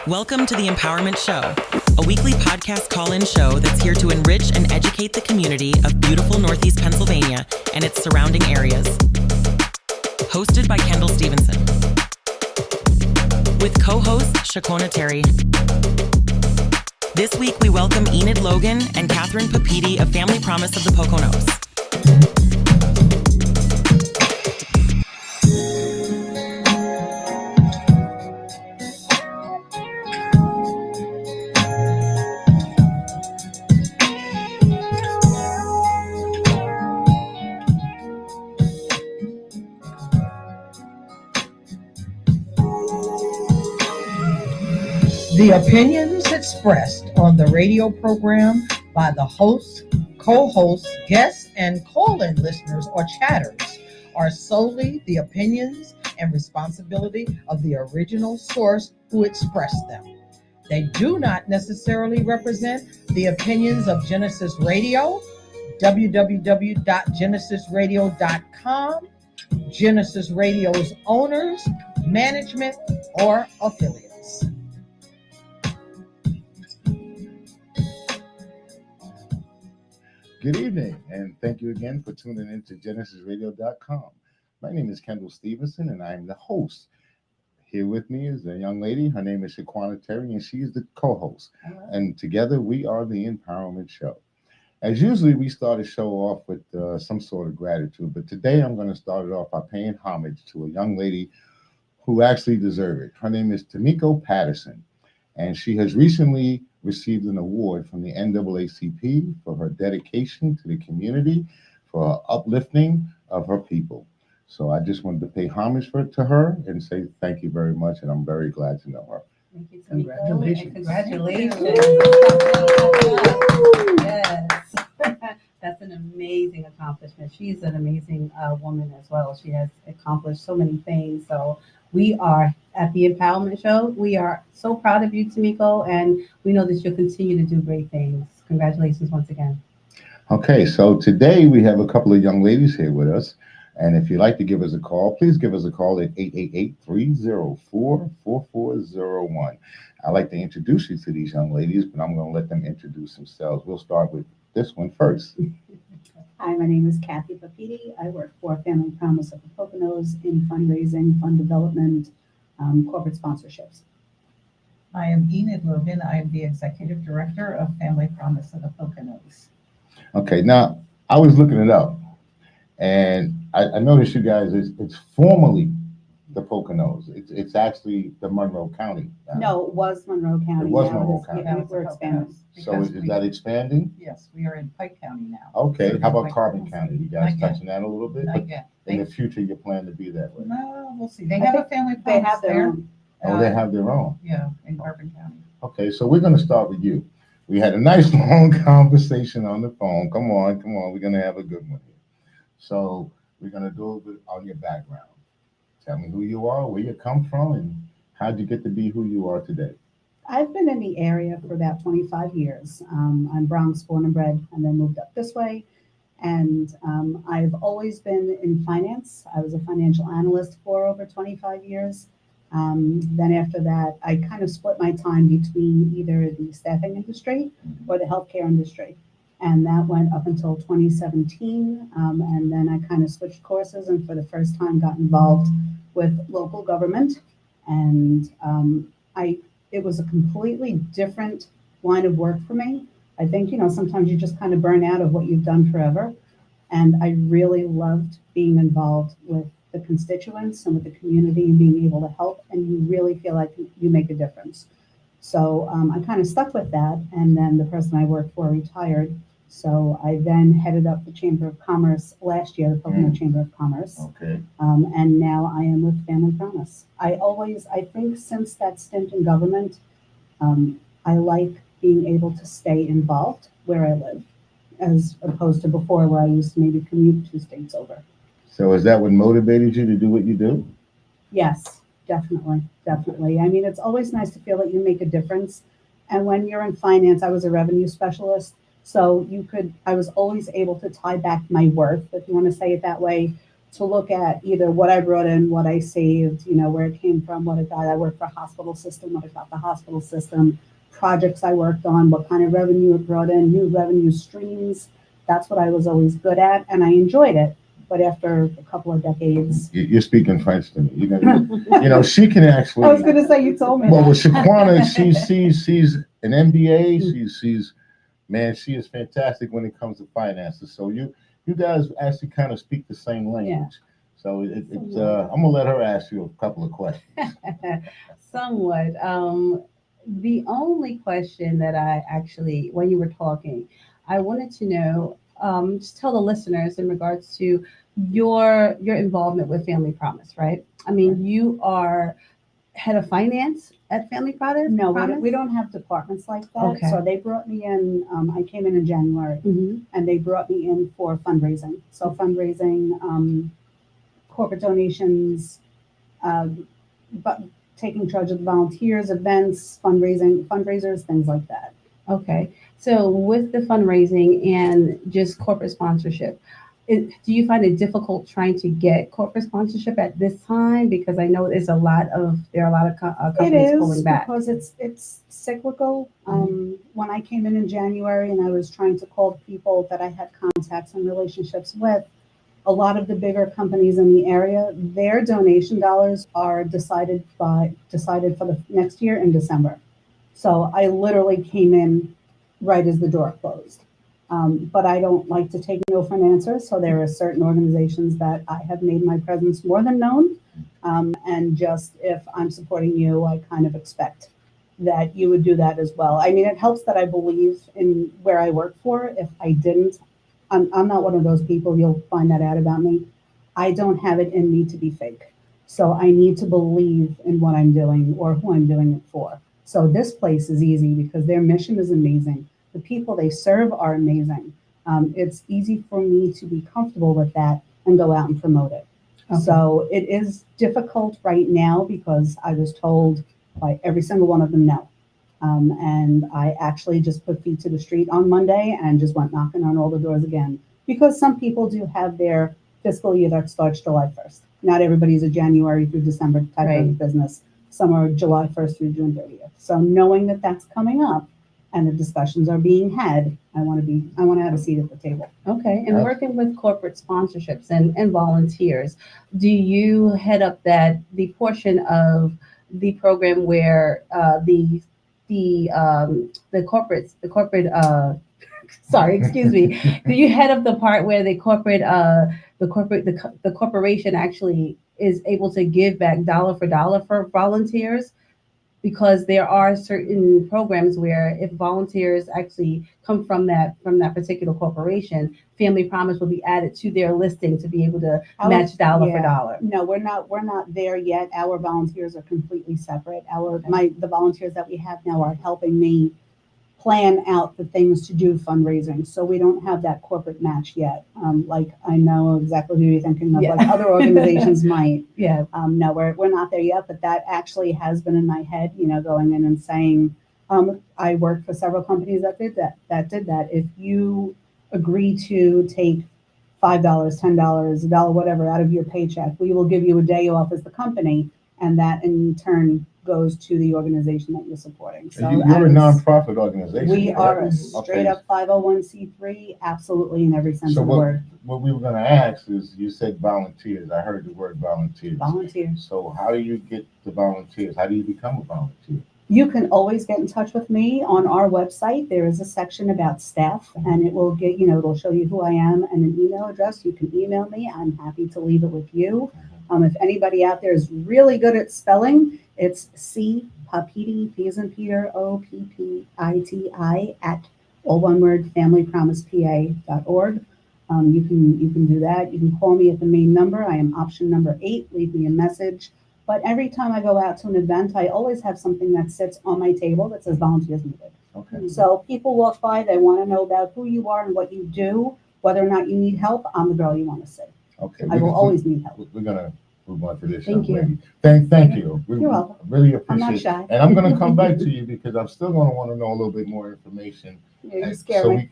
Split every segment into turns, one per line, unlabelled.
Welcome to the Empowerment Show, a weekly podcast call-in show that's here to enrich and educate the community of beautiful Northeast Pennsylvania and its surrounding areas. Hosted by Kendall Stevenson. With co-host Shaquana Terry. This week we welcome Enid Logan and Cathy Poppiti of Family Promise of the Poconos.
The opinions expressed on the radio program by the hosts, co-hosts, guests, and call-in listeners or chatters are solely the opinions and responsibility of the original source who expressed them. They do not necessarily represent the opinions of Genesis Radio, www.genesisradio.com, Genesis Radio's owners, management, or affiliates.
Good evening, and thank you again for tuning in to GenesisRadio.com. My name is Kendall Stevenson, and I am the host. Here with me is a young lady. Her name is Shaquana Terry, and she is the co-host. And together, we are the Empowerment Show. As usually, we start a show off with some sort of gratitude, but today I'm going to start it off by paying homage to a young lady who actually deserves it. Her name is Tamiko Patterson, and she has recently received an award from the NAACP for her dedication to the community, for her uplifting of her people. So I just wanted to pay homage to her and say thank you very much, and I'm very glad to know her.
Thank you,
Congratulations.
Congratulations. Yes. That's an amazing accomplishment. She's an amazing woman as well. She has accomplished so many things. So we are at the Empowerment Show. We are so proud of you, Tamiko, and we know that you'll continue to do great things. Congratulations once again.
Okay, so today we have a couple of young ladies here with us. And if you'd like to give us a call, please give us a call at 888-304-4401. I'd like to introduce you to these young ladies, but I'm going to let them introduce themselves. We'll start with this one first.
Hi, my name is Cathy Poppiti. I work for Family Promise of the Poconos in fundraising, fund development, corporate sponsorships.
I am Enid Logan. I am the Executive Director of Family Promise of the Poconos.
Okay, now I was looking it up, and I noticed you guys, it's formally the Poconos. It's actually the Monroe County.
No, it was Monroe County.
It was
Now
Monroe
is-
County.
Yeah, we're expanding.
So is that expanding?
Yes, we are in Pike County now.
Okay, how about
Pike
Carbon County? You guys
Not yet.
touching that a little bit?
Not yet.
In the future, you plan to be that way?
No, we'll see. They
I
have a
think
family
They
promise
have their
there.
own.
Oh, they have their own.
Yeah, in Carbon County.
Okay, so we're going to start with you. We had a nice long conversation on the phone. Come on. We're going to have a good one here. So we're going to do a bit on your background. Tell me who you are, where you come from, and how'd you get to be who you are today?
I've been in the area for about 25 years. I'm Bronx born and bred, and then moved up this way. And I've always been in finance. I was a financial analyst for over 25 years. Then after that, I kind of split my time between either the staffing industry or the healthcare industry. And that went up until 2017. And then I kind of switched courses and for the first time got involved with local government. And it was a completely different line of work for me. I think, sometimes you just kind of burn out of what you've done forever. And I really loved being involved with the constituents and with the community and being able to help. And you really feel like you make a difference. So I kind of stuck with that. And then the person I worked for retired. So I then headed up the Chamber of Commerce last year, the Pocono Chamber of Commerce.
Okay.
And now I am with Family Promise. I think since that stint in government, I like being able to stay involved where I live, as opposed to before where I used to maybe commute 2 states over.
So is that what motivated you to do what you do?
Yes, definitely. I mean, it's always nice to feel that you make a difference. And when you're in finance, I was a revenue specialist. So I was always able to tie back my worth, if you want to say it that way, to look at either what I brought in, what I saved, where it came from, what it got. I worked for a hospital system, what it got the hospital system, projects I worked on, what kind of revenue it brought in, new revenue streams. That's what I was always good at, and I enjoyed it. But after a couple of decades,
You're speaking French to me. She can actually.
I was going to say you told me.
Well,
that.
with Shaquana, she's an MBA. She's man, she is fantastic when it comes to finances. So you guys actually kind of speak the same language.
Yeah.
So I'm gonna let her ask you a couple of questions.
Somewhat. The only question that I actually, when you were talking, I wanted to know, just tell the listeners in regards to your involvement with Family Promise, right? I mean, you are head of finance at Family Promise?
No, we don't have departments like that.
Okay.
So they brought me in, I came in January, and they brought me in for fundraising. So fundraising, corporate donations, but taking charge of the volunteers, events, fundraisers, things like that.
Okay. So with the fundraising and just corporate sponsorship, do you find it difficult trying to get corporate sponsorship at this time? Because I know there are a lot of companies pulling back.
Because it's cyclical. When I came in January and I was trying to call people that I had contacts and relationships with, a lot of the bigger companies in the area, their donation dollars are decided for the next year in December. So I literally came in right as the door closed. But I don't like to take no for an answer. So there are certain organizations that I have made my presence more than known. And just if I'm supporting you, I kind of expect that you would do that as well. I mean, it helps that I believe in where I work for. If I didn't, I'm not one of those people, you'll find that out about me. I don't have it in me to be fake. So I need to believe in what I'm doing or who I'm doing it for. So this place is easy because their mission is amazing. The people they serve are amazing. It's easy for me to be comfortable with that and go out and promote it. Okay. So it is difficult right now because I was told by every single one of them no. And I actually just put feet to the street on Monday and just went knocking on all the doors again. Because some people do have their fiscal year that starts July 1st. Not everybody's a January through December type of business. Some are July 1st through June 30th. So knowing that that's coming up and the discussions are being had, I want to have a seat at the table.
Okay. And working with corporate sponsorships and volunteers, do you head up the portion of the program where the corporate sorry, excuse me. Do you head up the part where the corporation actually is able to give back dollar for dollar for volunteers? Because there are certain programs where if volunteers actually come from that particular corporation, Family Promise will be added to their listing to be able to match dollar for dollar.
No, we're not there yet. Our volunteers are completely separate. The volunteers that we have now are helping me plan out the things to do fundraising. So we don't have that corporate match yet. Like I know exactly who you're thinking of, like other organizations might.
Yeah.
No, we're not there yet, but that actually has been in my head, going in and saying, I worked for several companies that did that. If you agree to take $5, $10, $1, whatever out of your paycheck, we will give you a day off as the company. And that in turn goes to the organization that you're supporting. So
you're a nonprofit organization.
We are a straight up 501c3, absolutely in every sense of the word.
What we were going to ask is, you said volunteers. I heard the word volunteers.
Volunteers.
So how do you get the volunteers? How do you become a volunteer?
You can always get in touch with me on our website. There is a section about staff, and it will get, it'll show you who I am and an email address. You can email me. I'm happy to leave it with you. If anybody out there is really good at spelling, it's C Poppiti, P as in Peter, Oppiti, at all one word, familypromisepa.org. You can do that. You can call me at the main number. I am option number 8. Leave me a message. But every time I go out to an event, I always have something that sits on my table that says volunteers needed.
Okay.
So people walk by, they want to know about who you are and what you do, whether or not you need help. I'm the girl you want to see.
Okay.
I will always need help.
We're gonna move on to this.
Thank you.
Lady. Thank you.
You're welcome.
Really appreciate
I'm not
it.
shy.
And I'm gonna come back to you because I'm still gonna want to know a little bit more information.
Yeah, you scare me.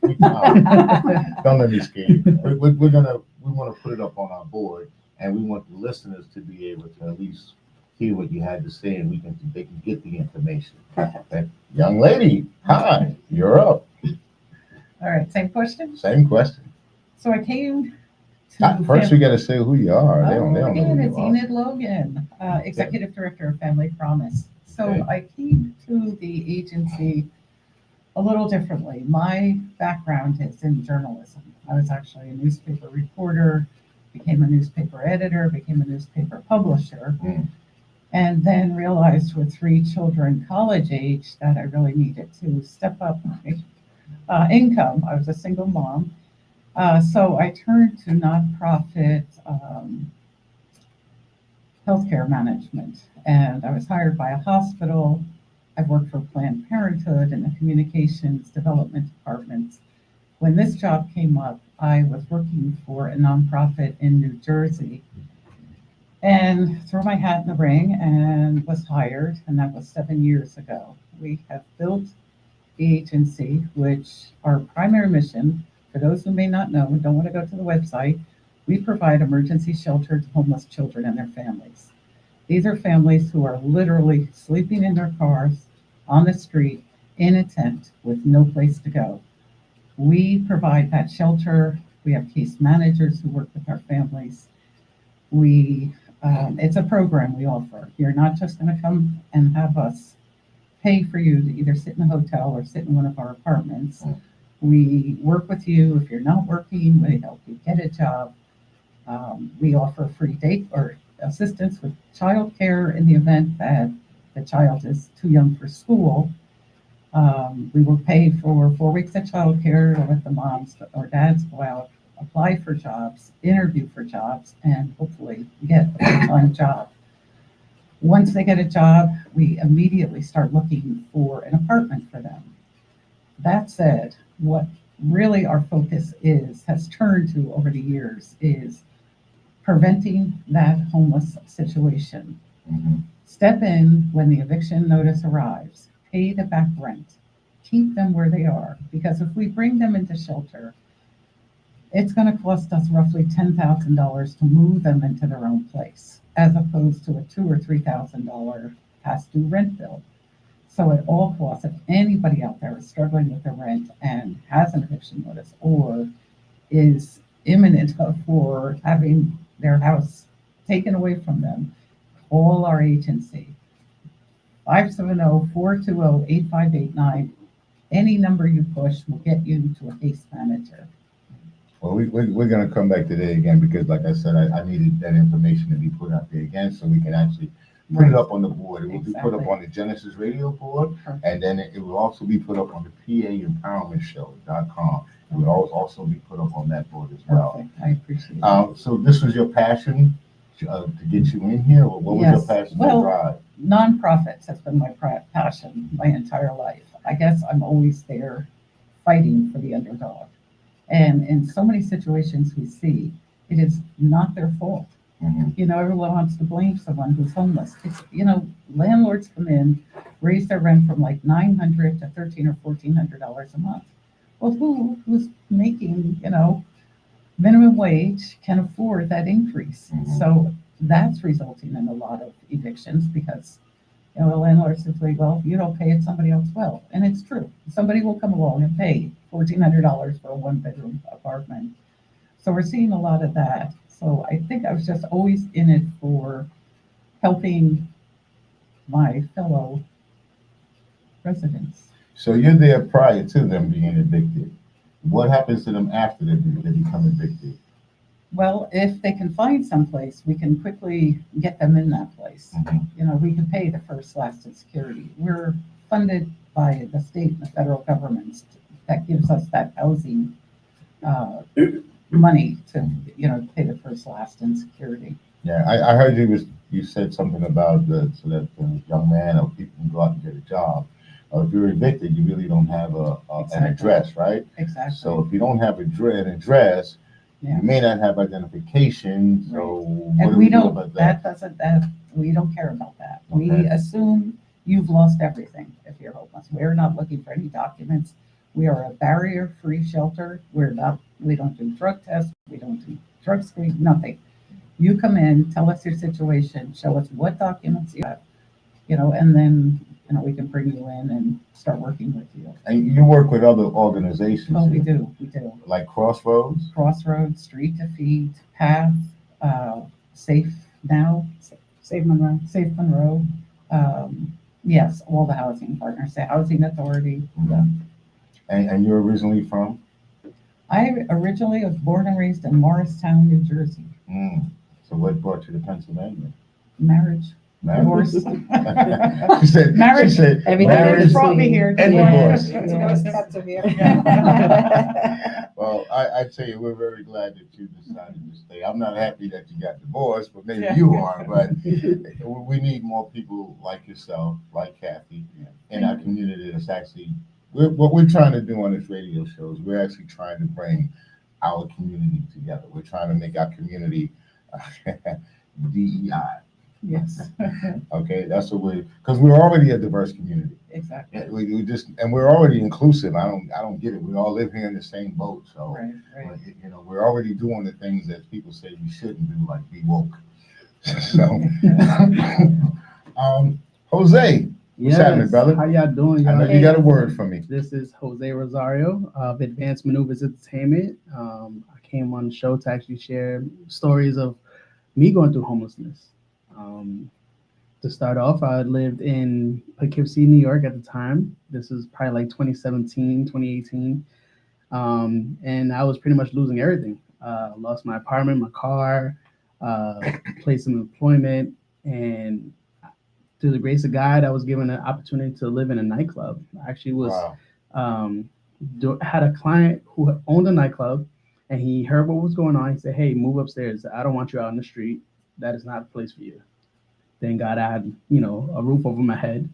Don't let me scare you. We want to put it up on our board, and we want the listeners to be able to at least hear what you had to say, and they can get the information. Okay. Young lady, hi, you're up.
All right, same question.
Same question.
So I came to
First, we got to say who you are. They don't know
again,
who
it's
you are.
Enid Logan, Executive Director of Family Promise. So
Okay.
I came to the agency a little differently. My background is in journalism. I was actually a newspaper reporter, became a newspaper editor, became a newspaper publisher, and then realized with 3 children college age that I really needed to step up my income. I was a single mom. So I turned to nonprofit healthcare management, and I was hired by a hospital. I've worked for Planned Parenthood in the communications development departments. When this job came up, I was working for a nonprofit in New Jersey and threw my hat in the ring and was hired, and that was 7 years ago. We have built the agency, which our primary mission, for those who may not know and don't want to go to the website, we provide emergency shelter to homeless children and their families. These are families who are literally sleeping in their cars, on the street, in a tent, with no place to go. We provide that shelter. We have case managers who work with our families. It's a program we offer. You're not just going to come and have us pay for you to either sit in a hotel or sit in one of our apartments. We work with you if you're not working. We help you get a job. We offer free date or assistance with childcare in the event that the child is too young for school. We will pay for 4 weeks of childcare to let the moms or dads go out, apply for jobs, interview for jobs, and hopefully get a full-time job. Once they get a job, we immediately start looking for an apartment for them. That said, what really our focus has turned to over the years is preventing that homeless situation. Step in when the eviction notice arrives, pay the back rent, keep them where they are, because if we bring them into shelter, it's going to cost us roughly $10,000 to move them into their own place, as opposed to a $2,000 or $3,000 past due rent bill. So at all costs, if anybody out there is struggling with their rent and has an eviction notice or is imminent for having their house taken away from them, call our agency, 570-420-8589. Any number you push will get you to a case manager.
Well, we're going to come back today again because, like I said, I needed that information to be put out there again so we can actually put it up on the board. It will be put up on the Genesis Radio board, and then it will also be put up on the PAEmpowermentShow.com. It will also be put up on that board as well.
Perfect. I appreciate it.
So this was your passion to get you in here, or what was your passion to drive?
Nonprofits has been my passion my entire life. I guess I'm always there fighting for the underdog. And in so many situations we see, it is not their fault. Everyone wants to blame someone who's homeless. It's, landlords come in, raise their rent from like $900 to $1,300 or $1,400 a month. Well, who's making, minimum wage can afford that increase? So that's resulting in a lot of evictions because, the landlord says, well, if you don't pay it, somebody else will. And it's true. Somebody will come along and pay $1,400 for a 1-bedroom apartment. So we're seeing a lot of that. So I think I was just always in it for helping my fellow residents.
So you're there prior to them being evicted. What happens to them after they become evicted?
Well, if they can find someplace, we can quickly get them in that place. We can pay the first, last, and security. We're funded by the state and the federal governments. That gives us that housing money to, pay the first, last, and security.
Yeah, I heard you said something about so that the young man or people can go out and get a job. If you're evicted, you really don't have an address, right?
Exactly.
So if you don't have an address, you may not have identification. So what do we do about that?
We don't care about that.
Okay.
We assume you've lost everything if you're homeless. We're not looking for any documents. We are a barrier-free shelter. We don't do drug tests. We don't do drug screen, nothing. You come in, tell us your situation, show us what documents you have, and then, we can bring you in and start working with you.
And you work with other organizations.
Oh, we
here,
do.
Like Crossroads.
Crossroads, Street to Feet, Path, Safe Now,
Save Monroe.
Safe Monroe. Yes, all the housing partners, the Housing Authority. Yeah.
And you're originally from?
I originally was born and raised in Morristown, New Jersey.
So what brought you to Pennsylvania?
Marriage. Divorce.
She said,
Marriage.
Everything
marriage
brought me here.
and divorce. Well, I tell you, we're very glad that you decided to stay. I'm not happy that you got divorced, but maybe you are. But we need more people like yourself, like Cathy, in our community. That's actually what we're trying to do on this radio show is we're actually trying to bring our community together. We're trying to make our community DEI.
Yes.
Okay, that's what because we're already a diverse community.
Exactly.
We just and we're already inclusive. I don't get it. We all live here in the same boat, so
Right.
we're already doing the things that people say we shouldn't do, like be woke. So, Jose, what's happening, brother?
How y'all doing?
I know you got a word for me.
This is Jose Rosario of Advanced Maneuvers Entertainment. I came on the show to actually share stories of me going through homelessness. To start off, I lived in Poughkeepsie, New York at the time. This was probably like 2017, 2018. And I was pretty much losing everything. Lost my apartment, my car, place of employment, and through the grace of God, I was given an opportunity to live in a nightclub. I actually was had a client who owned a nightclub, and he heard what was going on. He said, "Hey, move upstairs. I don't want you out in the street. That is not a place for you." Thank God I had, a roof over my head.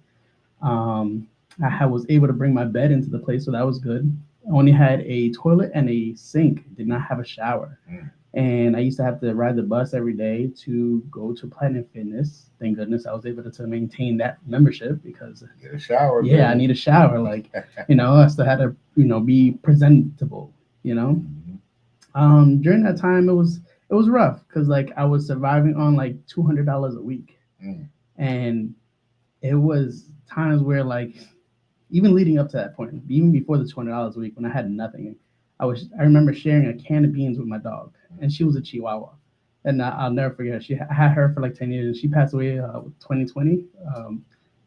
I was able to bring my bed into the place, so that was good. I only had a toilet and a sink. Did not have a shower. And I used to have to ride the bus every day to go to Planet Fitness. Thank goodness I was able to maintain that membership because
Get a shower.
yeah,
baby.
I need a shower. Like, I still had to, be presentable, During that time, it was rough because like I was surviving on like $200 a week. And it was times where like even leading up to that point, even before the $200 a week when I had nothing, I remember sharing a can of beans with my dog, and she was a Chihuahua, and I'll never forget her. I had her for like 10 years, and she passed away 2020.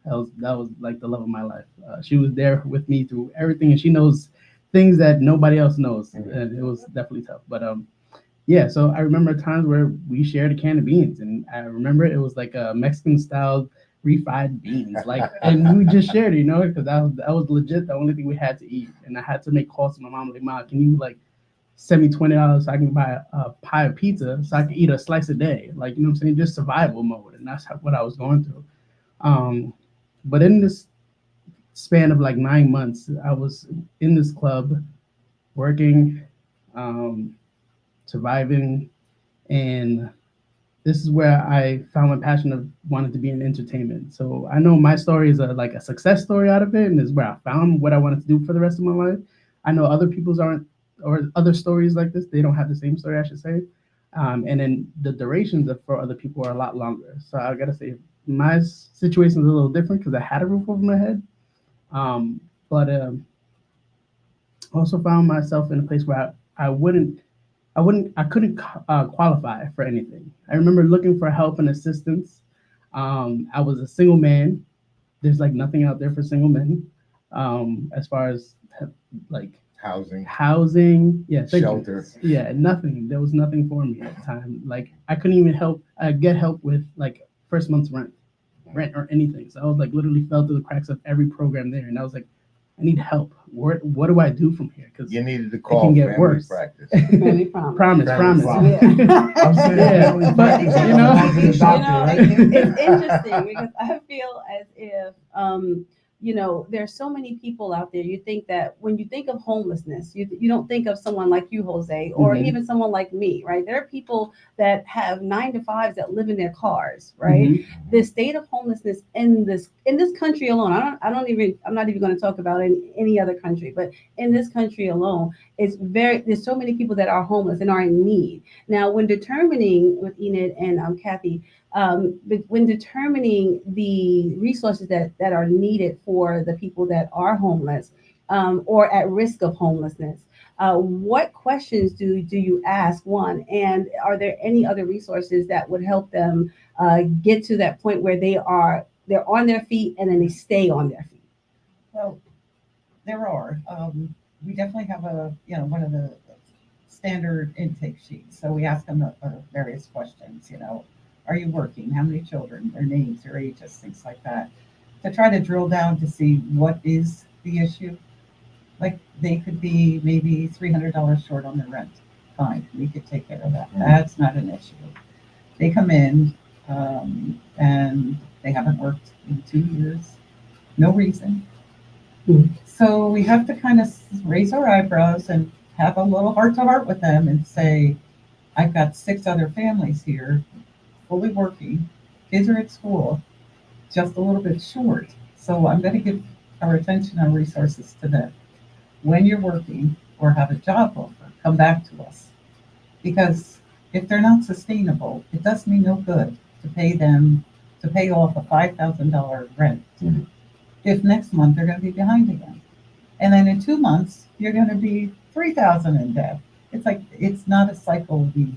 That was like the love of my life. She was there with me through everything, and she knows things that nobody else knows, and it was definitely tough. But yeah, so I remember times where we shared a can of beans, and I remember it was like a Mexican style refried beans, like, and we just shared it, because that was legit the only thing we had to eat. And I had to make calls to my mom, like, "Mom, can you like send me $20 so I can buy a pie of pizza so I can eat a slice a day?" Like, you know what I'm saying? Just survival mode, and that's what I was going through. But in this span of like 9 months, I was in this club working, surviving, and this is where I found my passion of wanting to be in entertainment. So I know my story is like a success story out of it, and is where I found what I wanted to do for the rest of my life. I know other people's aren't, or other stories like this, they don't have the same story, I should say. And then the durations for other people are a lot longer. So I gotta say, my situation is a little different because I had a roof over my head. But also found myself in a place where I couldn't qualify for anything. I remember looking for help and assistance. I was a single man. There's like nothing out there for single men, as far as like housing, yeah,
shelter,
nothing. There was nothing for me at the time. Like I couldn't even get help with like first month's rent or anything. So I was like literally fell through the cracks of every program there, and I was like, I need help. What do I do from here? Because
you needed to call
it can get
family
worse.
Practice.
Promise.
Yeah.
I'm saying, but
it's interesting because I feel as if there's so many people out there. You think that when you think of homelessness, you don't think of someone like you, Jose, or
Mhm.
even someone like me, right? There are people that have 9 to 5s that live in their cars, right?
Mhm.
The state of homelessness in this country alone, I'm not even going to talk about any other country, but in this country alone, there's so many people that are homeless and are in need. Now, when determining with Enid and Kathy, but when determining the resources that are needed for the people that are homeless, or at risk of homelessness, what questions do you ask, one, and are there any other resources that would help them get to that point where they're on their feet and then they stay on their feet?
Well, there are. We definitely have one of the standard intake sheets. So we ask them various questions, are you working? How many children? Their names, their ages, things like that. To try to drill down to see what is the issue. Like they could be maybe $300 short on their rent. Fine, we could take care of that. That's not an issue. They come in and they haven't worked in 2 years. No reason. So we have to kind of raise our eyebrows and have a little heart to heart with them and say, I've got 6 other families here, fully working, kids are at school, just a little bit short. So I'm going to give our attention and resources to them. When you're working or have a job offer, come back to us. Because if they're not sustainable, it does me no good to pay off a $5,000 rent.
Mhm.
If next month they're going to be behind again. And then in 2 months, you're going to be 3,000 in debt. It's not a cycle we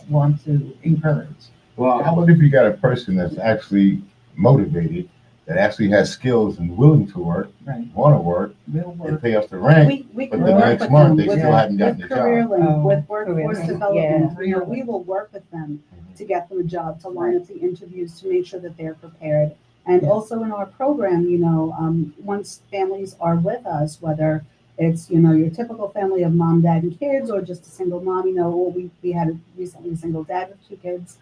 want to encourage.
Well, how about if you got a person that's actually motivated, that actually has skills and willing to work,
Right.
want to work,
We'll
they
work.
pay us the rent,
We
but
can
the
work
next
with
month
them
they
with,
still hadn't gotten
with
the
career
job.
link,
Oh,
with workforce
career.
development.
Yeah.
We will work with them to get them a job, to line
Right.
up the interviews, to make sure that they're prepared. And
Yeah.
also in our program, once families are with us, whether it's, your typical family of mom, dad, and kids, or just a single mom, or we had recently a single dad with 2 kids.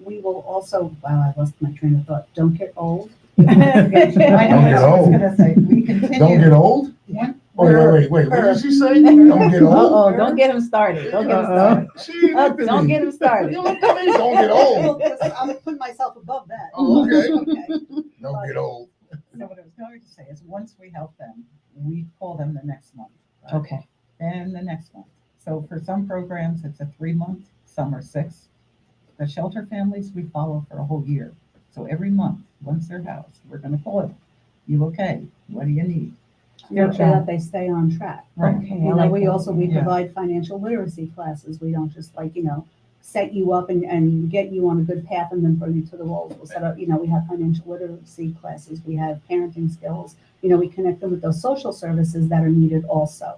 We will also, wow, I lost my train of thought. Don't get old.
I know
Don't get
what I was
old.
going to say. We continue.
Don't get old? Wait, what did she say? Don't get old?
Uh-oh, don't get him started. Don't get him started.
She looked at
Don't
me.
get him started.
You looked at me, don't get old.
I'm putting myself above that.
Oh, okay.
Okay.
Don't get old.
So what I was going to say is once we help them, we call them the next month. Right?
Okay.
And the next month. So for some programs, it's a 3-month, some are 6. The shelter families, we follow for a whole year. So every month, once they're housed, we're going to call them. You okay? What do you need?
Make sure that they stay on track.
Right.
Okay.
We
Yeah.
provide financial literacy classes. We don't just set you up and get you on a good path and then throw you to the wolves. We'll set up, we have financial literacy classes. We have parenting skills. We connect them with those social services that are needed also.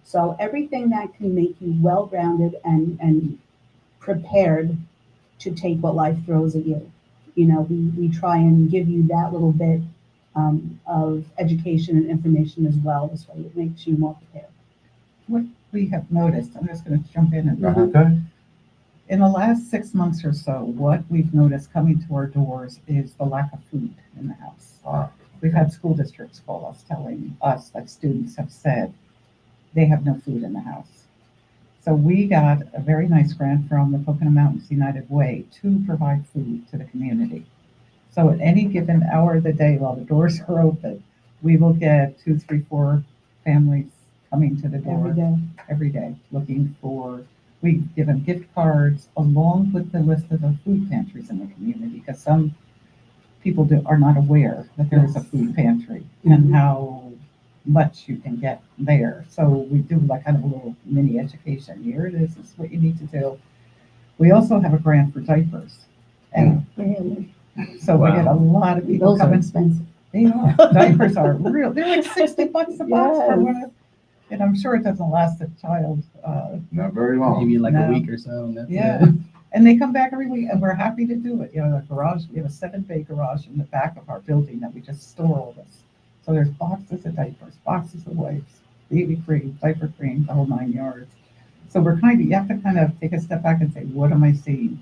So everything that can make you well-rounded and prepared to take what life throws at you. We try and give you that little bit of education and information as well. This way it makes you more prepared.
What we have noticed, I'm just going to jump in and
Okay.
in the last 6 months or so, what we've noticed coming to our doors is the lack of food in the house.
Wow.
We've had school districts call us telling us that students have said they have no food in the house. So we got a very nice grant from the Poconos Mountains United Way to provide food to the community. So at any given hour of the day while the doors are open, we will get 2, 3, 4 families coming to the door every day looking for. We give them gift cards along with the list of the food pantries in the community because some people are not aware that there is a food pantry and how much you can get there. So we do kind of a little mini education. Here it is. This is what you need to do. We also have a grant for diapers. And
Really?
so we get a lot of people
Those are
coming.
expensive.
They are. Diapers are real. They're like $60 a box for
Yes.
one. And I'm sure it doesn't last a child.
Not very long.
Maybe like
No.
a week or so. And that's
Yeah.
it.
And they come back every week and we're happy to do it. The garage, we have a 7-bay garage in the back of our building that we just store all this. So there's boxes of diapers, boxes of wipes, baby cream, diaper cream, the whole 9 yards. So you have to kind of take a step back and say, what am I seeing?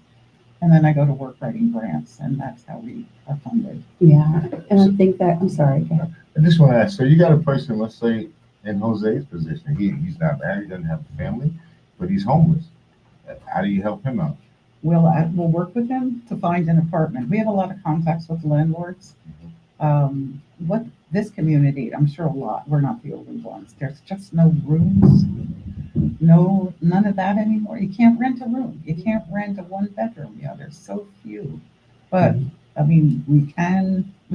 And then I go to work writing grants, and that's how we are funded.
Yeah, and I think that, I'm sorry, go ahead.
I just want to ask, so you got a person, let's say, in Jose's position. He's not married, doesn't have a family, but he's homeless. How do you help him out?
We'll work with him to find an apartment. We have a lot of contacts with landlords. What this community, I'm sure a lot, we're not the only ones. There's just no rooms, none of that anymore. You can't rent a room. You can't rent a one bedroom. Yeah, there's so few. But I mean, we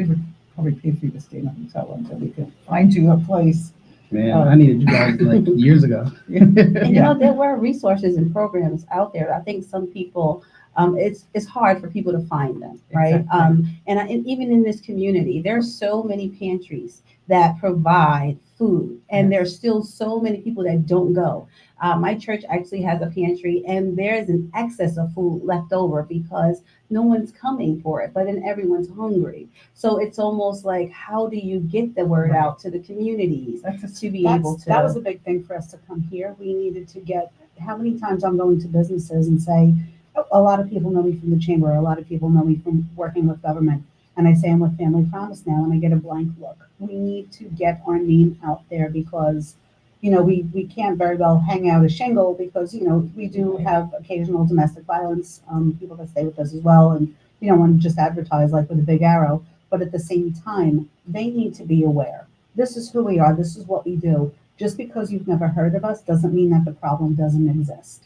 would probably pay for you to stay in a hotel until we could find you a place.
Man, I needed you guys like years ago.
And there were resources and programs out there. I think some people, it's hard for people to find them, right?
Exactly.
And even in this community, there's so many pantries that provide food, and there's still so many people that don't go. My church actually has a pantry, and there's an excess of food left over because no one's coming for it, but then everyone's hungry. So it's almost like, how do you get the word out to the communities to be able to?
That was a big thing for us to come here. We needed to get, how many times I'm going to businesses and say, "Oh, a lot of people know me from the chamber, a lot of people know me from working with government." And I say I'm with Family Promise now, and I get a blank look. We need to get our name out there because, we can't very well hang out a shingle because, we do have occasional domestic violence, people that stay with us as well. And you don't want to just advertise like with a big arrow, but at the same time, they need to be aware. This is who we are. This is what we do. Just because you've never heard of us doesn't mean that the problem doesn't exist.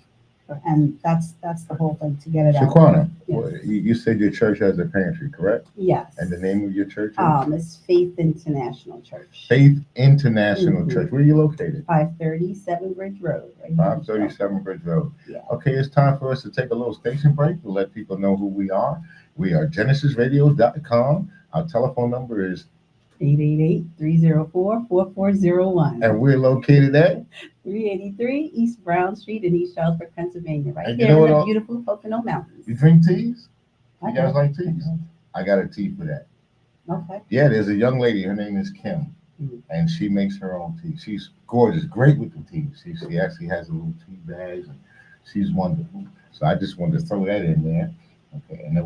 And that's the whole thing, to get it out.
Shaquana,
Yes.
you said your church has a pantry, correct?
Yes.
And the name of your church is?
It's Faith International Church.
Faith International
Mhm.
Church. Where are you located?
537 Bridge Road. Right here.
537 Bridge Road.
Yeah.
Okay, it's time for us to take a little station break to let people know who we are. We are GenesisRadio.com. Our telephone number is
888-304-4401.
and we're located at
383 East Brown Street in East Charlottesville, Pennsylvania, right
And you
there
know
in the
what,
beautiful Pocono Mountains.
You drink teas?
I
You guys
do.
like teas? I got a tea for that.
Okay.
Yeah, there's a young lady. Her name is Kim, and she makes her own tea. She's gorgeous, great with the tea. She actually has a little tea bags, and she's wonderful. So I just wanted to throw that in there. Okay, and then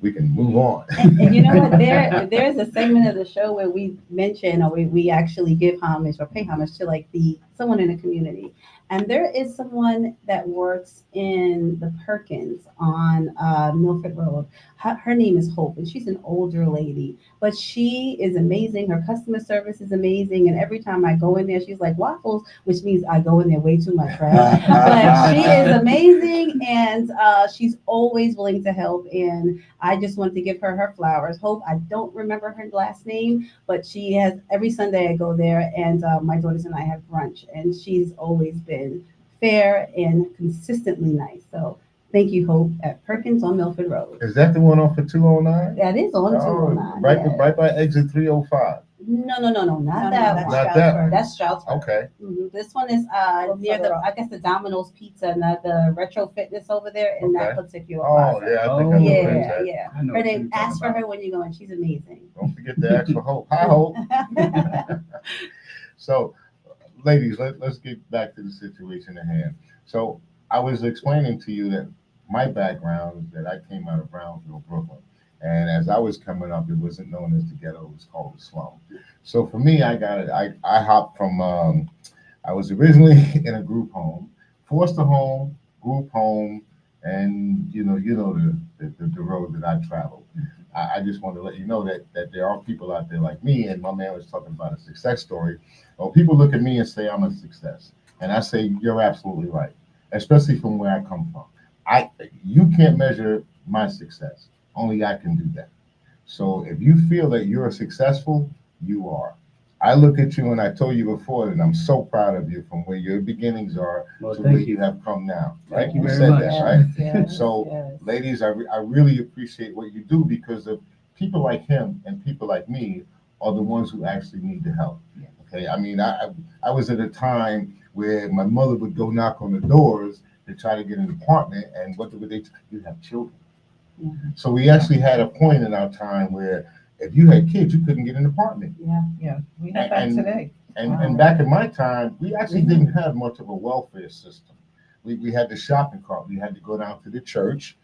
we can move on.
And you know what? There's a segment of the show where we mention, or we actually give homage or pay homage to like someone in the community. And there is someone that works in the Perkins on Milford Road. Her name is Hope, and she's an older lady, but she is amazing. Her customer service is amazing, and every time I go in there, she's like waffles, which means I go in there way too much, right? But she is amazing, and she's always willing to help. And I just want to give her flowers. Hope, I don't remember her last name, but she has every Sunday I go there, and my daughters and I have brunch, and she's always been fair and consistently nice. So thank you, Hope, at Perkins on Milford Road.
Is that the one off of 209?
That is on 209.
Right by exit 305.
No, not that one.
Not that.
That's Stroudsburg.
Okay.
This one is near the Domino's Pizza and the Retro Fitness over there in that particular plaza.
Yeah, I think I know where it's at.
Yeah. Her name. Ask for her when you go, and she's amazing.
Don't forget to ask for Hope. Hi, Hope. So, ladies, let's get back to the situation at hand. So, I was explaining to you that my background is that I came out of Brownsville, Brooklyn. And as I was coming up, it wasn't known as the ghetto, it was called the slum. So for me, I got it. I hopped from, I was originally in a group home, foster home, group home, and you know the road that I traveled. I just want to let you know that there are people out there like me, and my man was talking about a success story. Well, people look at me and say I'm a success, and I say you're absolutely right, especially from where I come from. You can't measure my success. Only I can do that. So if you feel that you're successful, you are. I look at you, and I told you before that I'm so proud of you from where your beginnings are to where you have come now. Right?
Thank you
You
very
said
much.
that, right?
Yes,
So,
yes.
ladies, I really appreciate what you do, because of people like him and people like me are the ones who actually need the help. Okay, I mean, I was at a time where my mother would go knock on the doors to try to get an apartment, and what would they? You have children. So we actually had a point in our time where if you had kids, you couldn't get an apartment.
Yeah, we have that today.
And back in my time, we actually didn't have much of a welfare system. We had the shopping cart. We had to go down to the church.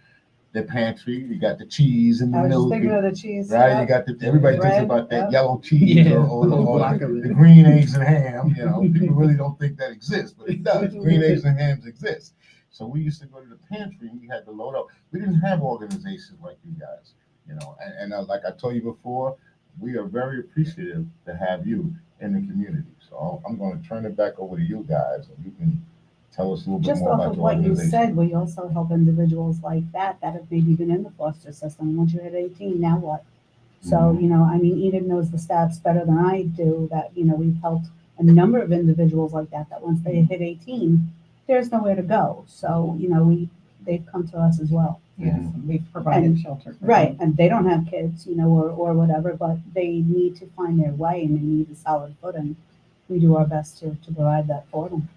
their pantry. You got the cheese and the
I was just
milk.
thinking of the cheese.
Right,
yeah.
you got everybody thinks
Bread,
about that
yeah.
yellow cheese
Yeah,
or
the whole block of
the
it.
green eggs and ham. You know, people really don't think that exists, but it does. Green eggs and hams exist. So we used to go to the pantry and we had to load up. We didn't have organizations like you guys, you know. And like I told you before, we are very appreciative to have you in the community. So I'm going to turn it back over to you guys, and you can tell us a little bit
Just
more
off
about
of
your
what you
organization.
said, we also help individuals like that have maybe been in the foster system. Once you hit 18, now what? So,
Mhm.
you know, I mean, Enid knows the stats better than I do, that, you know, we've helped a number of individuals like that once they hit 18, there's nowhere to go. So, you know, they've come to us as well.
Yes, and we've provided
And-
shelter. For
Right,
them.
and they don't have kids, you know, or whatever, but they need to find their way and they need a solid footing. We do our best to provide that for them.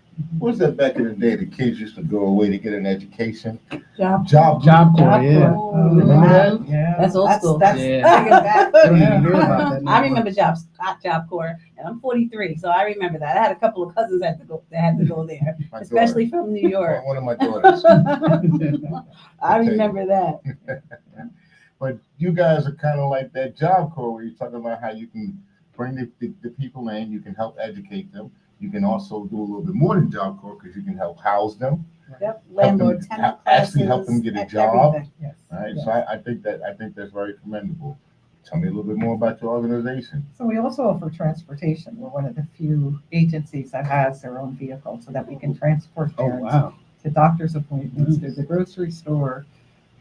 What was that back in the day? The kids used to go away to get an education.
Job.
Job
Job Corps,
Job
yeah.
Corps.
Remember that?
Yeah.
That's old school.
That's
Yeah.
taking back.
I don't even hear about that.
I remember Job Corps, and I'm 43, so I remember that. I had a couple of cousins that had to go there,
My
especially from New York.
one of my daughters.
I remember that.
But you guys are kind of like that Job Corps where you're talking about how you can bring the people in, you can help educate them. You can also do a little bit more than Job Corps because you can help house them,
Yep, landlord
them-
tenant
actually help them
classes,
get a job.
everything.
Yes.
right?
yes.
So I think that's very commendable. Tell me a little bit more about your organization.
So we also offer transportation. We're one of the few agencies that has their own vehicle so that we can transport
Oh,
parents
wow.
to doctor's appointments, to the grocery store,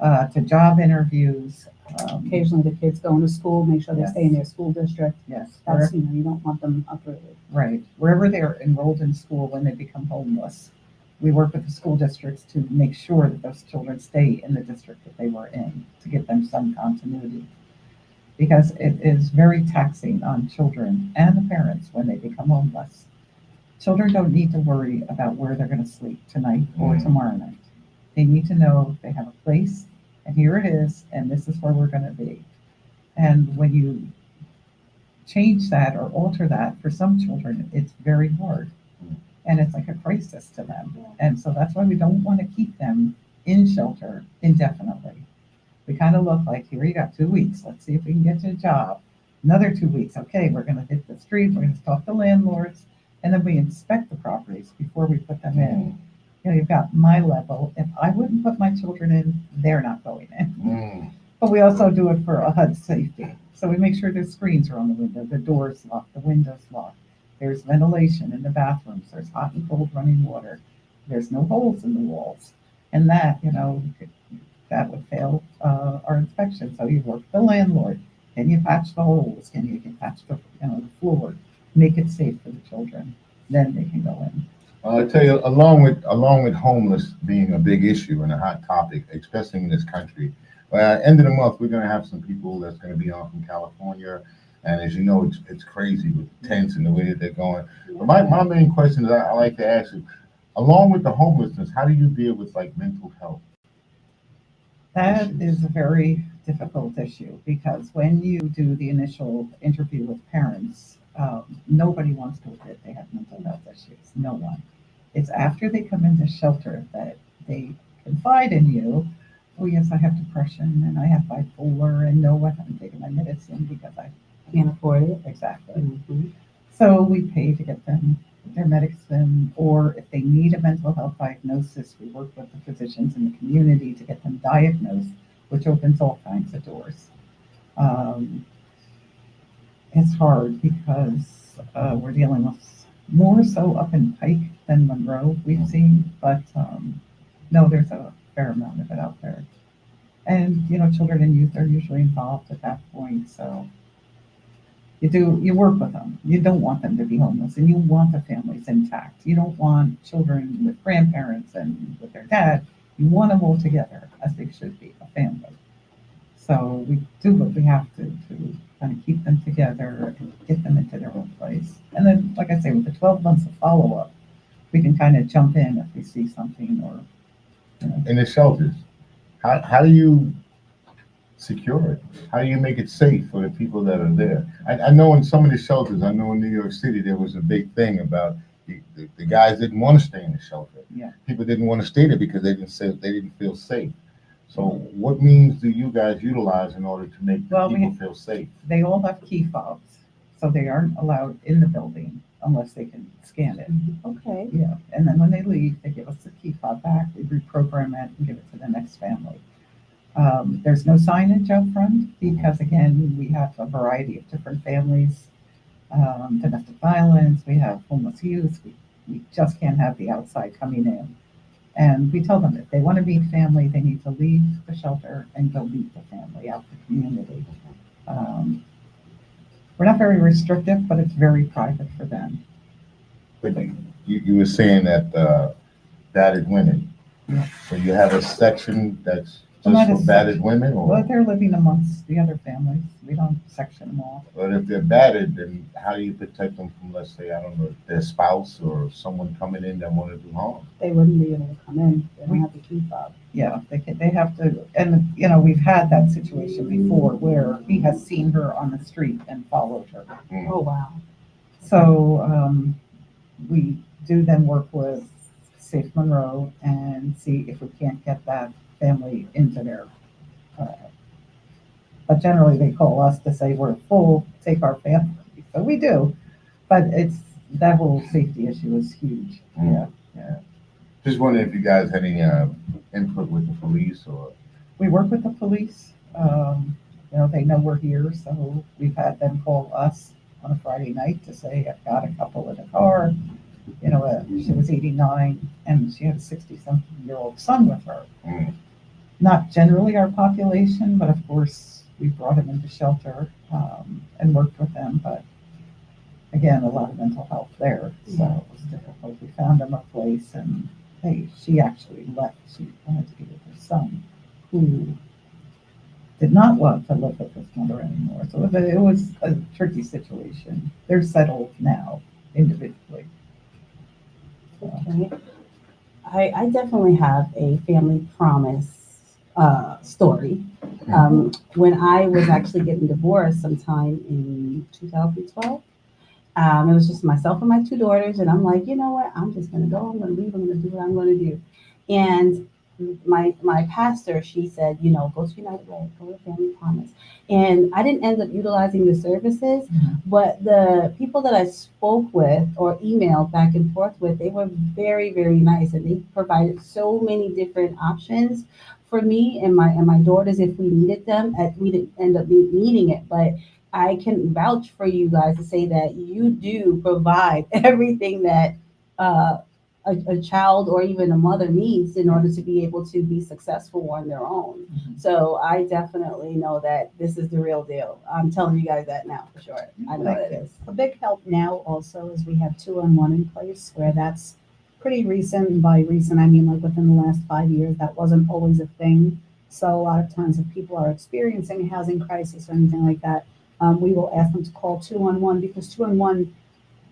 to job interviews.
Occasionally the kids going to school, make sure they
Yes.
stay in their school district.
Yes,
That's, you know, you don't want them uprooted.
right. Wherever they're enrolled in school when they become homeless, we work with the school districts to make sure that those children stay in the district that they were in to give them some continuity. Because it is very taxing on children and the parents when they become homeless. Children don't need to worry about where they're going to sleep tonight or
Mhm.
tomorrow night. They need to know they have a place, and here it is, and this is where we're going to be. And when you change that or alter that, for some children, it's very hard. And it's like a crisis to them. And so that's why we don't want to keep them in shelter indefinitely. We kind of look like, here you got 2 weeks. Let's see if we can get you a job. Another 2 weeks. Okay, we're going to hit the street. We're going to talk to landlords. And then we inspect the properties before we put them in. You know, you've got my level. If I wouldn't put my children in, they're not going in.
Mm.
But we also do it for a HUD safety. So we make sure the screens are on the window, the door's locked, the window's locked. There's ventilation in the bathrooms. There's hot and cold running water. There's no holes in the walls. And that, you know, that would fail our inspection. So you work with the landlord. Can you patch the holes? Can you patch the, you know, the floor? Make it safe for the children. Then they can go in.
I tell you, along with homeless being a big issue and a hot topic, especially in this country, end of the month we're going to have some people that's going to be on from California, and as you know, it's crazy with tents and the way that they're going. But my main question is I like to ask you, along with the homelessness, how do you deal with like mental health?
That is a very difficult issue because when you do the initial interview with parents, nobody wants to admit they have mental health issues. No one. It's after they come into shelter that they confide in you. Oh yes, I have depression and I have bipolar, and no, I haven't taken my medicine because I
Can't afford it.
exactly.
Mhm.
So we pay to get them their medicine, or if they need a mental health diagnosis, we work with the physicians in the community to get them diagnosed, which opens all kinds of doors. It's hard because we're dealing with more so up in Pike than Monroe we've seen, but no, there's a fair amount of it out there. And, you know, children and youth are usually involved at that point, so you work with them. You don't want them to be homeless, and you want the families intact. You don't want children with grandparents and with their dad. You want them all together as they should be, a family. So we do what we have to kind of keep them together and get them into their own place. And then, like I say, with the 12 months of follow-up, we can kind of jump in if we see something or, you know.
In the shelters, how do you secure it? How do you make it safe for the people that are there? I know in some of the shelters, I know in New York City, there was a big thing about the guys didn't want to stay in the shelter.
Yeah.
People didn't want to stay there because they didn't feel safe. So what means do you guys utilize in order to make the
Well,
people feel safe?
They all have key fobs, so they aren't allowed in the building unless they can scan it.
Okay.
Yeah, and then when they leave, they give us the key fob back, we reprogram it and give it to the next family. There's no signage out front because again, we have a variety of different families. Domestic violence, we have homeless youth, we just can't have the outside coming in. And we tell them if they want to meet family, they need to leave the shelter and go meet the family out in the community. We're not very restrictive, but it's very private for them.
But you were saying that battered women.
Yeah.
So you have a section that's
Well,
just
not
for
a
battered
section.
women,
Well,
or
they're living amongst the other families. We don't section them off.
but if they're battered, then how do you protect them from, let's say, I don't know, their spouse or someone coming in that want to do harm?
They wouldn't be able to come in. They don't have the key fob.
Yeah, they have to, and we've had that situation before where he has seen her on the street and followed her.
Oh, wow.
So we do then work with Safe Monroe and see if we can't get that family into there. But generally they call us to say we're full, take our family. So we do, but that whole safety issue is huge. Yeah.
Just wondering if you guys had any input with the police or.
We work with the police. They know we're here, so we've had them call us on a Friday night to say, I've got a couple in a car. She was 89 and she had a 60-something-year-old son with her. Not generally our population, but of course we brought him into shelter and worked with them. But again, a lot of mental health there, so it was difficult. We found them a place, and she actually left. She wanted to be with her son, who did not want to live with his mother anymore. So it was a tricky situation. They're settled now individually.
Okay. I definitely have a family promise story. When I was actually getting divorced sometime in 2012, it was just myself and my two daughters, and I'm like, you know what? I'm just gonna go. I'm gonna leave. I'm gonna do what I'm gonna do. And my pastor, she said, go to United Way, go to Family Promise. And I didn't end up utilizing the services, but the people that I spoke with or emailed back and forth with, they were very, very nice, and they provided so many different options for me and my daughters if we needed them. We didn't end up needing it, but I can vouch for you guys to say that you do provide everything that a child or even a mother needs in order to be able to be successful on their own. So I definitely know that this is the real deal. I'm telling you guys that now for sure. I know that it is.
A big help now also is we have 2-on-1 in place where that's pretty recent. And by recent, I mean like within the last 5 years, that wasn't always a thing. So a lot of times if people are experiencing a housing crisis or anything like that, we will ask them to call 2-on-1 because 2-on-1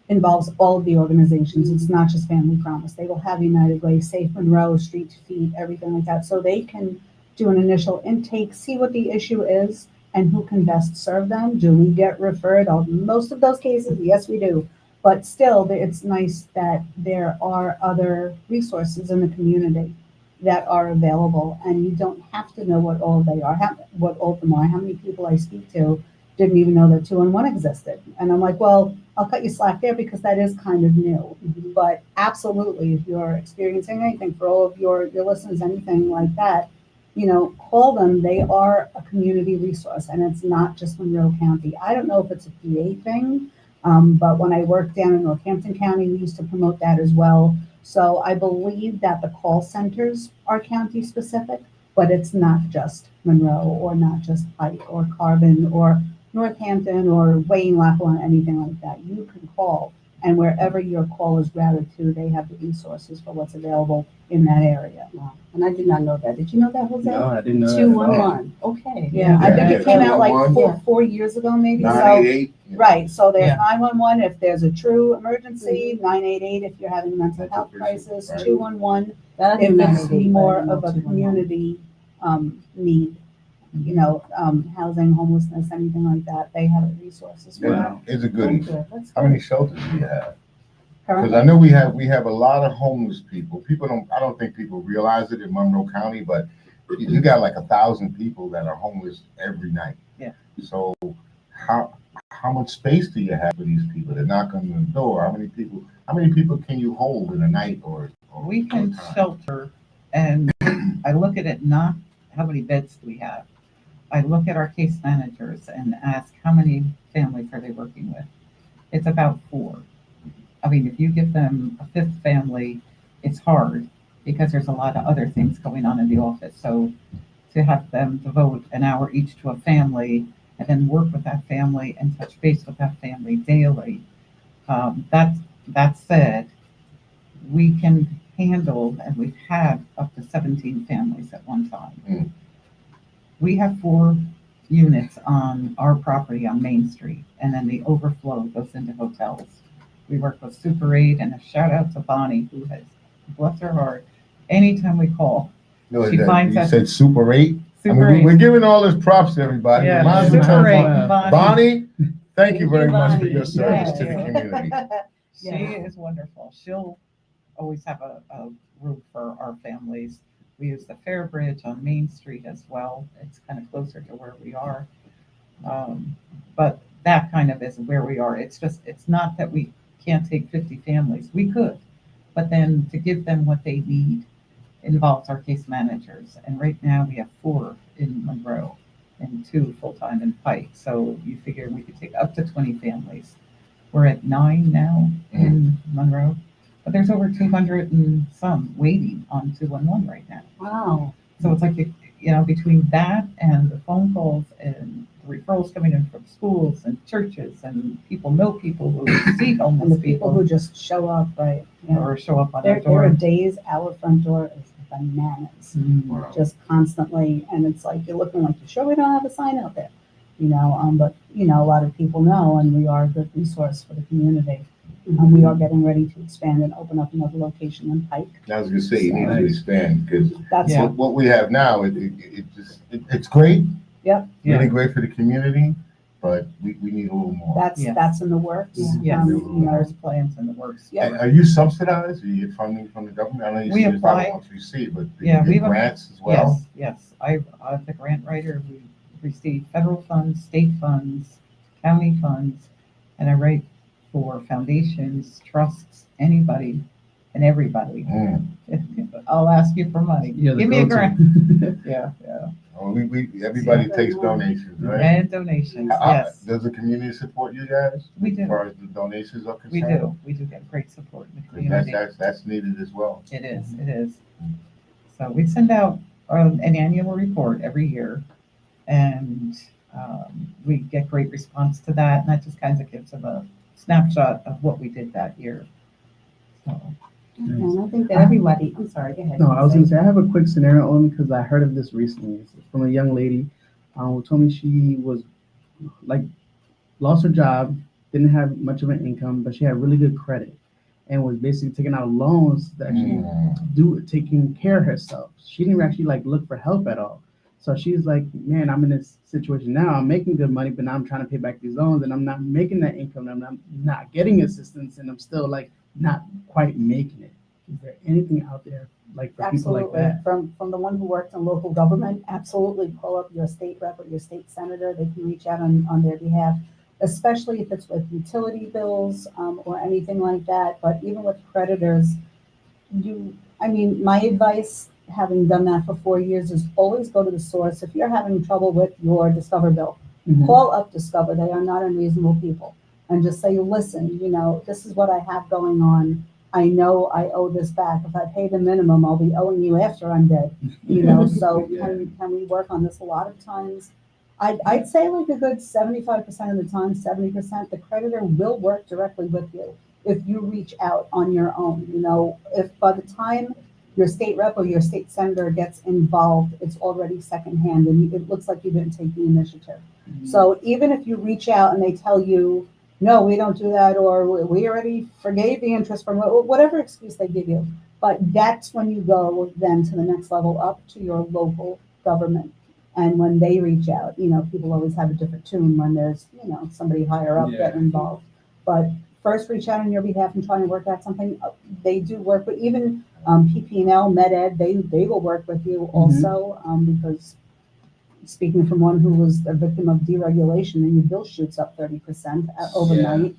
involves all of the organizations. It's not just Family Promise. They will have United Way, Safe Monroe, Street to Feet, everything like that. So they can do an initial intake, see what the issue is and who can best serve them. Do we get referred? Most of those cases, yes, we do. But still, it's nice that there are other resources in the community that are available, and you don't have to know what all they are, what all of them are. How many people I speak to didn't even know that 2-on-1 existed. And I'm like, well, I'll cut you slack there because that is kind of new. But absolutely, if you're experiencing anything, for all of your listeners, anything like that, call them. They are a community resource, and it's not just Monroe County. I don't know if it's a PA thing, but when I worked down in Northampton County, we used to promote that as well. So I believe that the call centers are county specific, but it's not just Monroe or not just Pike or Carbon or Northampton or Wayne, Lackawanna, anything like that. You can call, and wherever your call is routed to, they have the resources for what's available in that area.
Wow. And I did not know that. Did you know that, Jose?
No, I didn't know that.
2-on-1. Okay.
Yeah, I think it came out like
2-on-1.
4 years ago, maybe. So
988.
right, so there's
Yeah.
911 if there's a true emergency, 988 if you're having a mental health crisis,
Right.
2-on-1
That I
if
knew
it's
988,
more
but I didn't
of
know
a
2-on-1.
community need. Housing, homelessness, anything like that, they have resources for that.
It's a goodie.
That's
How
good.
many shelters do you have? Because
Currently,
I know we have a lot of homeless people. I don't think people realize it in Monroe County, but you got like 1,000 people that are homeless every night.
Yeah.
So how much space do you have for these people? They knock on the door. How many people can you hold in a night or
We can
time?
shelter, and I look at it not how many beds do we have. I look at our case managers and ask how many families are they working with. It's about 4. I mean, if you give them a 5th family, it's hard because there's a lot of other things going on in the office. So to have them devote an hour each to a family and then work with that family and touch base with that family daily. That said, we can handle, and we've had up to 17 families at one time.
Mm.
We have 4 units on our property on Main Street, and then the overflow goes into hotels. We work with Super 8, and a shout out to Bonnie, who has, bless her heart, anytime we call,
No,
she finds
you
us.
said Super 8.
Super
I mean,
8.
we're giving all this props to everybody.
Yeah,
Might as well
Super
tell
8,
them,
Bonnie.
Bonnie, thank you very much for
Bonnie.
your service
Yeah.
to the community.
She is wonderful. She'll always have a roof for our families. We use the Fair Bridge on Main Street as well. It's kind of closer to where we are. But that kind of is where we are. It's not that we can't take 50 families. We could, but then to give them what they need involves our case managers. And right now we have 4 in Monroe and 2 full-time in Pike. So you figure we could take up to 20 families. We're at 9 now in Monroe, but there's over 200 and some waiting on 211 right now.
Wow.
So it's like, between that and the phone calls and the referrals coming in from schools and churches and people know people who see
And the
homeless
people who just show up, right? Yeah.
or show up on
There
their
are
door.
days our front door is bananas,
Wow.
just constantly, and it's like you're looking like, you sure we don't have a sign out there? But a lot of people know, and we are a good resource for the community. We are getting ready to expand and open up another location in Pike.
I was gonna say you need to expand because
That's
Yeah.
what we have now, it's great.
Yep.
Really great for the community, but we need a little more.
Yes.
That's in the works.
Yes,
Um,
there's plans in the works.
Yeah.
And are you subsidized? Do you get funding from the government? I know you
We
said it's not
apply.
once receive, but do
Yeah,
you
we've
get grants as well?
Yes. I'm the grant writer. We receive federal funds, state funds, county funds, and I write for foundations, trusts, anybody and everybody.
Mm.
I'll ask you for money.
You're the
Give me a
go-to.
grant. Yeah.
Oh, everybody
Yeah.
takes donations, right?
And donations, yes.
Does the community support you guys
We
as
do.
far as the donations are
We
concerned?
do. We do get great support in the
'Cause
community.
that's needed as well.
It is. So we send out an annual report every year, and we get great response to that, and that just kind of gives them a snapshot of what we did that year. So,
And I think that everybody, I'm sorry, go ahead.
No, I was going to say, I have a quick scenario only because I heard of this recently. It's from a young lady who told me she was lost her job, didn't have much of an income, but she had really good credit and was basically taking out loans to actually taking care of herself. She didn't actually look for help at all. So she's like, man, I'm in this situation now. I'm making good money, but now I'm trying to pay back these loans and I'm not making that income. And I'm not getting assistance and I'm still not quite making it. Is there anything out there for people like
Absolutely.
that?
From the one who works in local government, absolutely call up your state rep or your state senator. They can reach out on their behalf, especially if it's with utility bills or anything like that. But even with creditors, my advice, having done that for 4 years, is always go to the source. If you're having trouble with your Discover bill,
Mhm.
call up Discover. They are not unreasonable people. And just say, listen, this is what I have going on. I know I owe this back. If I pay the minimum, I'll be owing you after I'm dead. So can we work on this? A lot of times, I'd say a good 75% of the time, 70%, the creditor will work directly with you if you reach out on your own. If by the time your state rep or your state senator gets involved, it's already secondhand and it looks like you didn't take the initiative. So even if you reach out and they tell you, no, we don't do that, or we already forgave the interest from whatever excuse they give you. But that's when you go then to the next level up to your local government. And when they reach out, people always have a different tune when there's, somebody higher up getting involved. But first reach out on your behalf and try and work out something. They do work, but even PP&L, MedEd, they will work with you also, because speaking from one who was a victim of deregulation and your bill shoots up 30% overnight,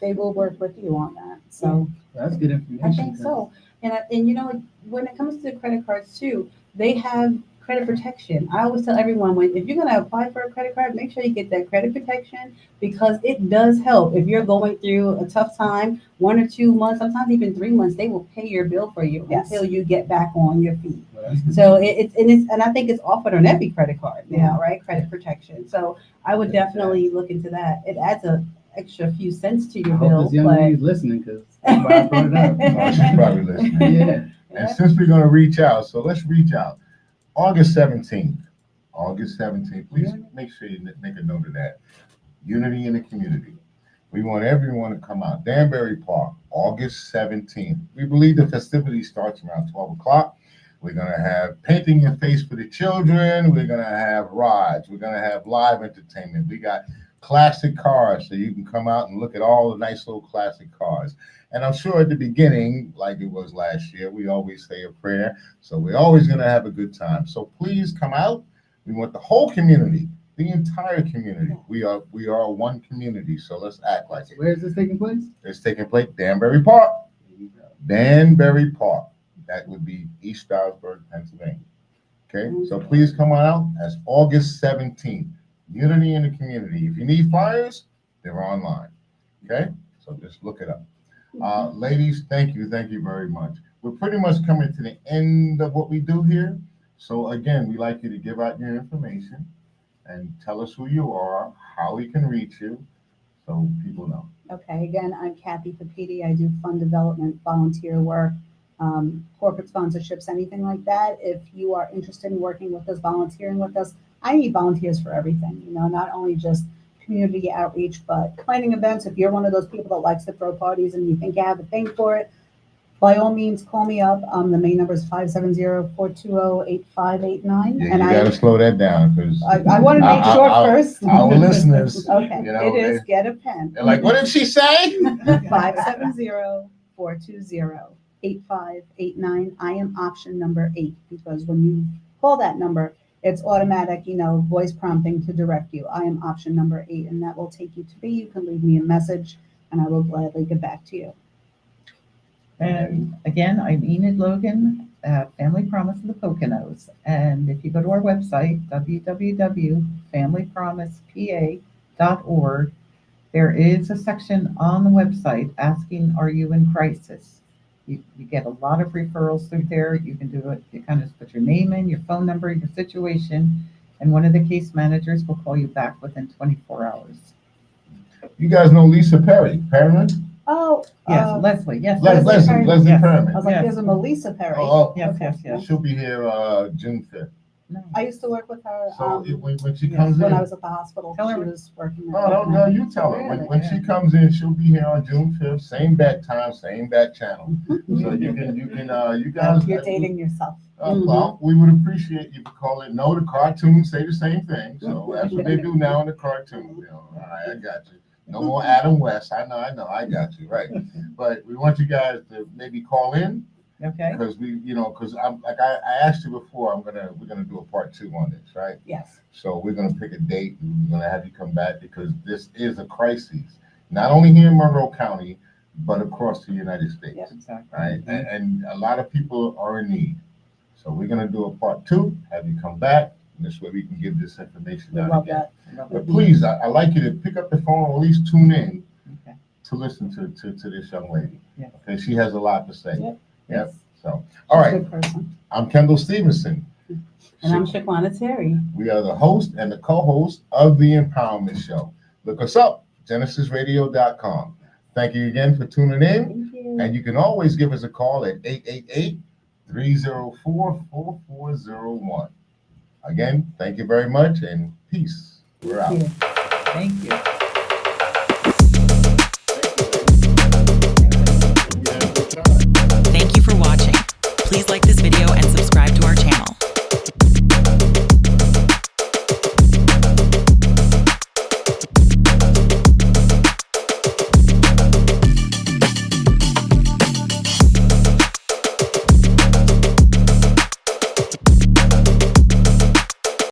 they will work with you on that. So
That's good information.
I think so. And when it comes to credit cards too, they have credit protection. I always tell everyone, if you're going to apply for a credit card, make sure you get that credit protection, because it does help. If you're going through a tough time, 1 or 2 months, sometimes even 3 months, they will pay your bill for you until you get back on your feet. So and I think it's offered on every credit card now, right? Credit protection. So I would definitely look into that. It adds an extra few cents to your bill.
This young lady's listening, because that's why I brought it up.
Oh, she's probably listening.
Yeah.
And since we're going to reach out, so let's reach out. August 17th, please make sure you make a note of that. Unity in the community. We want everyone to come out. Danbury Park, August 17th. We believe the festivity starts around 12 o'clock. We're going to have painting your face for the children. We're going to have rides. We're going to have live entertainment. We got classic cars, so you can come out and look at all the nice little classic cars. And I'm sure at the beginning, like it was last year, we always say a prayer. So we're always going to have a good time. So please come out. We want the whole community, the entire community. We are one community. So let's act like it.
Where is this taking place?
It's taking place Danbury Park. Danbury Park. That would be East Stroudsburg, Pennsylvania. Okay. So please come on out. That's August 17th. Unity in the community. If you need flyers, they're online. Okay. So just look it up. Ladies, thank you very much. We're pretty much coming to the end of what we do here. So again, we like you to give out your information and tell us who you are, how we can reach you, so people know.
Okay, again, I'm Cathy Poppiti. I do fund development, volunteer work, corporate sponsorships, anything like that. If you are interested in working with us, volunteering with us, I need volunteers for everything, not only just community outreach, but planning events. If you're one of those people that likes to throw parties and you think you have a thing for it, by all means, call me up. The main number is 570-420-8589.
Yeah, and you got to slow that down, because
I want to make sure first.
Our listeners,
okay, it is. Get a pen.
They're like, what did she say?
570-420-8589. I am option number 8, because when you call that number, it's automatic, voice prompting to direct you. I am option number 8, and that will take you to me. You can leave me a message, and I will gladly get back to you.
And again, I'm Enid Logan at Family Promise in the Poconos. And if you go to our website, www.familypromisepa.org, there is a section on the website asking, are you in crisis? You get a lot of referrals through there. You can do it. You kind of put your name in, your phone number, your situation, and one of the case managers will call you back within 24 hours.
You guys know Lisa Perry, Perryman?
Oh,
yes, Leslie. Yes,
Leslie
Yes.
Perryman.
I was like, there's a Melissa Perry.
Oh,
Yes,
Okay.
yes.
she'll be here June 5th.
No.
I used to work with her
So when she
yes,
comes
when I
in,
was at the hospital.
Tell her.
She was working.
no, you tell her. When she comes in, she'll be here on June 5th, same bat time, same bat channel. So you guys.
You're dating yourself.
Well, we would appreciate you calling. No, the cartoons say the same thing. So that's what they do now in the cartoon. All right, I got you. No more Adam West. I know, I got you, right. But we want you guys to maybe call in.
Okay.
Because because I'm like I asked you before, we're gonna do a part 2 on this, right?
Yes.
So we're gonna pick a date and we're gonna have you come back, because this is a crisis, not only here in Monroe County, but across the United States.
Yep.
Exactly.
Right? And a lot of people are in need. So we're gonna do a part 2, have you come back, and this way we can give this information
We
out
love
again.
that.
But please, I like you to pick up the phone, or at least tune in
Okay.
to listen to this young lady.
Yes.
Okay, she has a lot to say.
Yep.
Yep. So, all right.
Good person.
I'm Kendall Stevenson.
And I'm Shaquana Terry.
We are the host and the co-host of The Empowerment Show. Look us up, genesisradio.com. Thank you again for tuning in.
Thank you.
And you can always give us a call at 888-304-4401. Again, thank you very much, and peace. We're out.
Yeah.
Thank you.
Thank you for watching. Please like this video and subscribe to our channel.